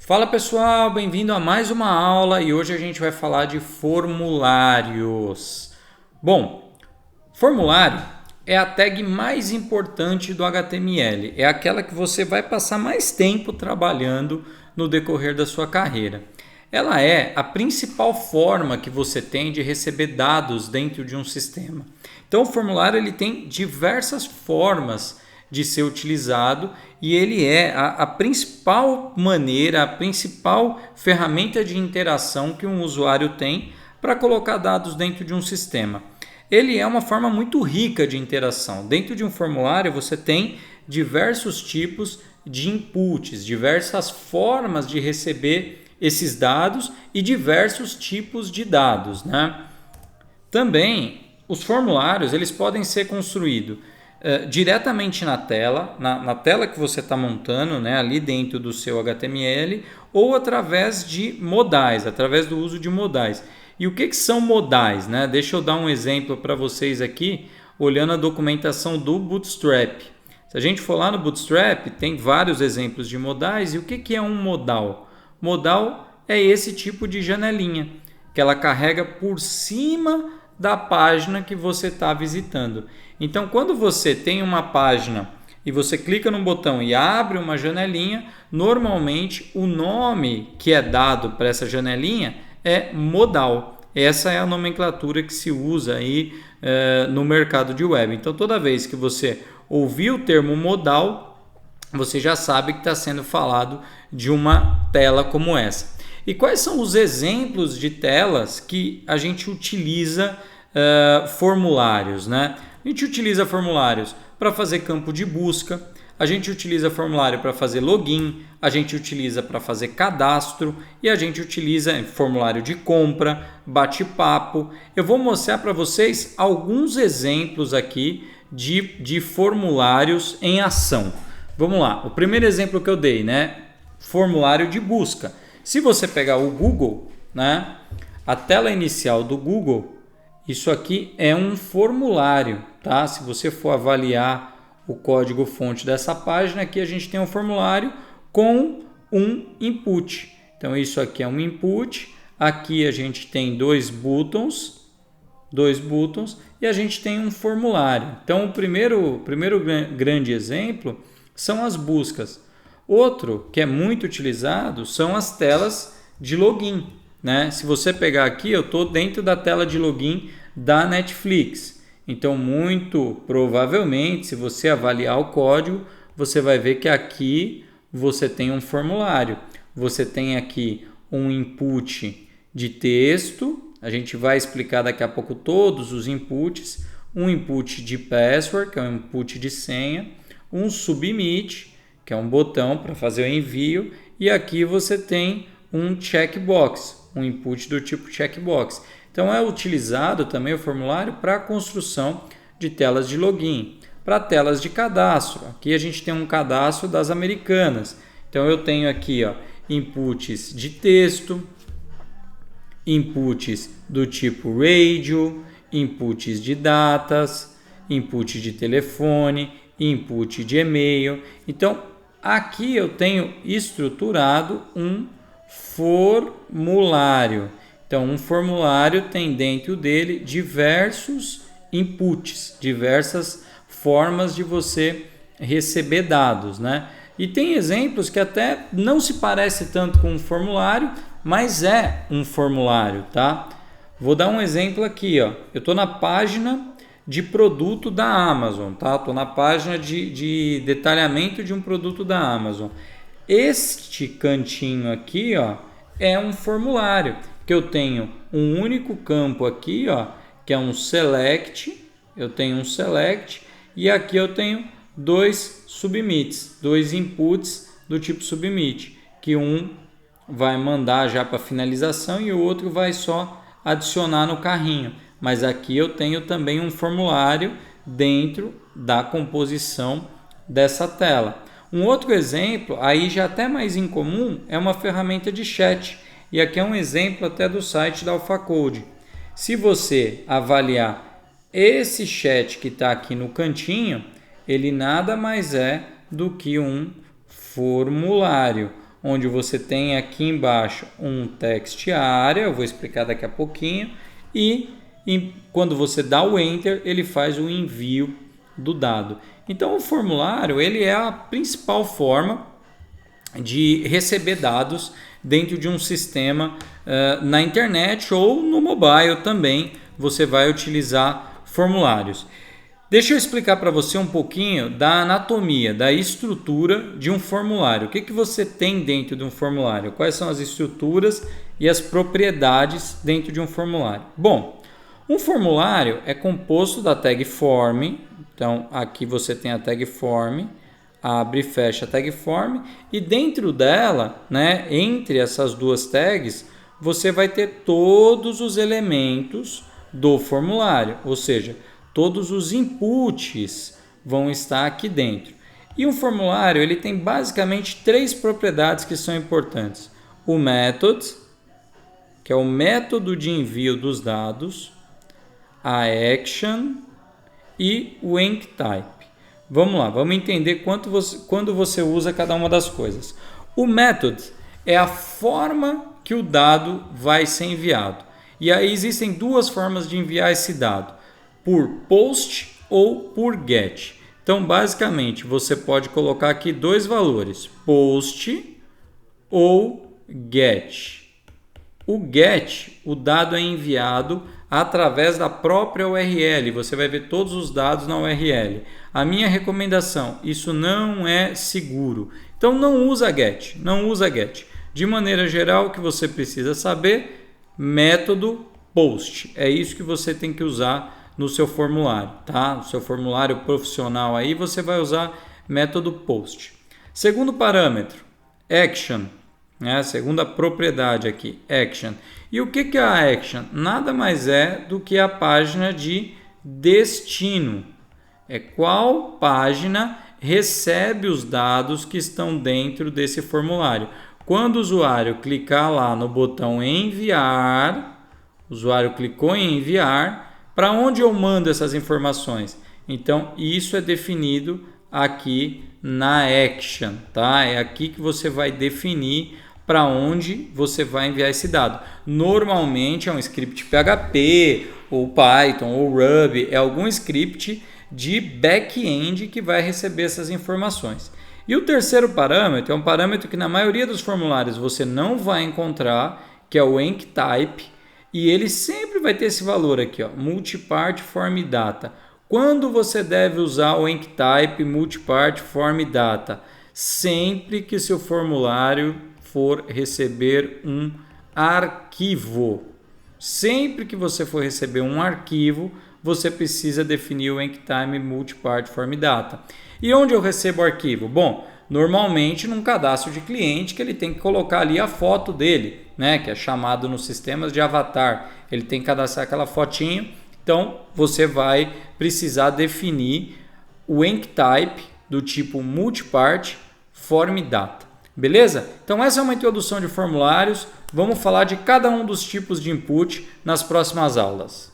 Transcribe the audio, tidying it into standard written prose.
Fala pessoal, bem-vindo a mais uma aula e hoje a gente vai falar de formulários. Bom, formulário é a tag mais importante do HTML, é aquela que você vai passar mais tempo trabalhando no decorrer da sua carreira. Ela é a principal forma que você tem de receber dados dentro de um sistema. Então o formulário ele tem diversas formas de ser utilizado e ele é a principal maneira, a principal ferramenta de interação que um usuário tem para colocar dados dentro de um sistema. Ele é uma forma muito rica de interação. Dentro de um formulário você tem diversos tipos de inputs, diversas formas de receber esses dados e diversos tipos de dados, né? Também os formulários eles podem ser construídos diretamente na tela, na tela que você está montando, né, ali dentro do seu HTML, ou através de modais, através do uso de modais. E o que são modais, né? Deixa eu dar um exemplo para vocês aqui, olhando a documentação do Bootstrap. Se a gente for lá no Bootstrap, tem vários exemplos de modais. E o que é um modal? Modal é esse tipo de janelinha, que ela carrega por cima da página que você está visitando. Então, quando você tem uma página e você clica no botão e abre uma janelinha, normalmente o nome que é dado para essa janelinha é modal. Essa é a nomenclatura que se usa aí no mercado de web. Então, toda vez que você ouvir o termo modal, você já sabe que está sendo falado de uma tela como essa. E quais são os exemplos de telas que a gente utiliza formulários, né? A gente utiliza formulários para fazer campo de busca, a gente utiliza formulário para fazer login, a gente utiliza para fazer cadastro e a gente utiliza formulário de compra, bate-papo. Eu vou mostrar para vocês alguns exemplos aqui de formulários em ação. Vamos lá, o primeiro exemplo que eu dei, né? Formulário de busca. Se você pegar o Google, né? A tela inicial do Google, isso aqui é um formulário, tá? Se você for avaliar o código-fonte dessa página, aqui a gente tem um formulário com um input. Então, isso aqui é um input. Aqui a gente tem dois buttons e a gente tem um formulário. Então, o primeiro grande exemplo são as buscas. Outro que é muito utilizado são as telas de login, né? Se você pegar aqui, eu estou dentro da tela de login da Netflix. Então, muito provavelmente, se você avaliar o código, você vai ver que aqui você tem um formulário. Você tem aqui um input de texto. A gente vai explicar daqui a pouco todos os inputs. Um input de password, que é um input de senha. Um submit, que é um botão para fazer o envio. E aqui você tem um checkbox, um input do tipo checkbox. Então, é utilizado também o formulário para a construção de telas de login, para telas de cadastro. Aqui a gente tem um cadastro das Americanas. Então, eu tenho aqui inputs de texto, inputs do tipo radio, inputs de datas, input de telefone, input de e-mail. Então, aqui eu tenho estruturado um formulário. Então, um formulário tem dentro dele diversos inputs, diversas formas de você receber dados, né? E tem exemplos que até não se parece tanto com um formulário, mas é um formulário, tá? Vou dar um exemplo aqui, ó. Eu estou na página de produto da Amazon, tá? Estou na página de detalhamento de um produto da Amazon. Este cantinho aqui, ó, é um formulário que eu tenho um único campo aqui, ó, que é um select. Eu tenho um select e aqui eu tenho dois submits, dois inputs do tipo submit, que um vai mandar já para finalização e o outro vai só adicionar no carrinho. Mas aqui eu tenho também um formulário dentro da composição dessa tela. Um outro exemplo, aí já até mais incomum, é uma ferramenta de chat. E aqui é um exemplo até do site da AlphaCode. Se você avaliar esse chat que está aqui no cantinho, ele nada mais é do que um formulário. onde você tem aqui embaixo um text area, eu vou explicar daqui a pouquinho, e quando você dá o Enter, ele faz o envio do dado. Então o formulário ele é a principal forma de receber dados dentro de um sistema na internet ou no mobile também você vai utilizar formulários. Deixa eu explicar para você um pouquinho da anatomia, da estrutura de um formulário. O que você tem dentro de um formulário? Quais são as estruturas e as propriedades dentro de um formulário? Bom, um formulário é composto da tag form. Então, aqui você tem a tag form, abre e fecha a tag form, e dentro dela, né, entre essas duas tags, você vai ter todos os elementos do formulário, ou seja, todos os inputs vão estar aqui dentro. E um formulário ele tem basicamente 3 propriedades que são importantes. O method, que é o método de envio dos dados, a action e o enctype. Vamos lá, vamos entender quando você usa cada uma das coisas. O method é a forma que o dado vai ser enviado. E aí existem 2 formas de enviar esse dado, por post ou por get. Então, basicamente, você pode colocar aqui 2 valores, post ou get. O get, o dado é enviado através da própria URL. Você vai ver todos os dados na URL. A minha recomendação, isso não é seguro. Então não usa get, não usa get. De maneira geral, o que você precisa saber, método post. É isso que você tem que usar no seu formulário, tá? No seu formulário profissional aí você vai usar método post. Segundo parâmetro, action. A segunda propriedade aqui, action. E o que é a action? Nada mais é do que a página de destino. É qual página recebe os dados que estão dentro desse formulário. Quando o usuário clicar lá no botão enviar, o usuário clicou em enviar, para onde eu mando essas informações? Então, isso é definido aqui na action, tá? É aqui que você vai definir para onde você vai enviar esse dado. Normalmente é um script PHP, ou Python, ou Ruby, é algum script de back-end que vai receber essas informações. E o terceiro parâmetro é um parâmetro que na maioria dos formulários você não vai encontrar, que é o enctype, e ele sempre vai ter esse valor aqui, ó, multipart form data. Quando você deve usar o enctype multipart form data? Sempre que seu formulário for receber um arquivo. Sempre que você for receber um arquivo, você precisa definir o enctype multipart form data. E onde eu recebo o arquivo? Bom, normalmente num cadastro de cliente que ele tem que colocar ali a foto dele, né, que é chamado nos sistemas de avatar. Ele tem que cadastrar aquela fotinho. Então, você vai precisar definir o enctype do tipo multipart form data. Beleza? Então, essa é uma introdução de formulários. Vamos falar de cada um dos tipos de input nas próximas aulas.